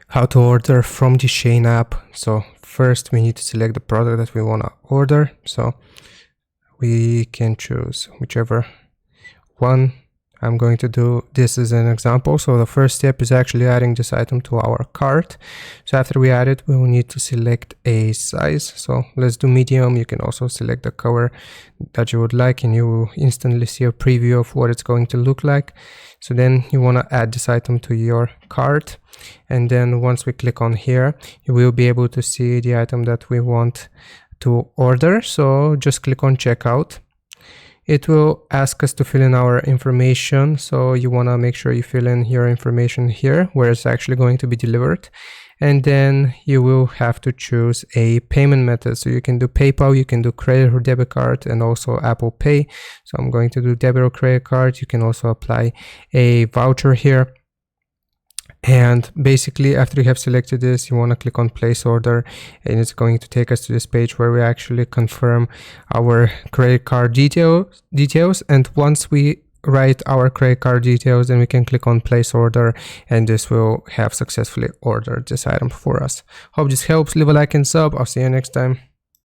how to order from the Shein app. So first we need to select the product that we want to order. So we can choose whichever one. I'm going to do this as an example. So the first step is actually adding this item to our cart. So after we add it, we will need to select a size. So let's do medium. You can also select the color that you would like, and you will instantly see a preview of what it's going to look like. So then you want to add this item to your cart. And then once we click on here, you will be able to see the item that we want to order. So just click on checkout. It will ask us to fill in our information. So you want to make sure you fill in your information here where it's actually going to be delivered. And then you will have to choose a payment method. So you can do PayPal, you can do credit or debit card, and also Apple Pay. So I'm going to do debit or credit card. You can also apply a voucher here. And basically, after you have selected this, you want to click on place order, and it's going to take us to this page where we actually confirm our credit card details. And once we write our credit card details, then we can click on place order, and this will have successfully ordered this item for us. Hope this helps. Leave a like and sub. I'll see you next time.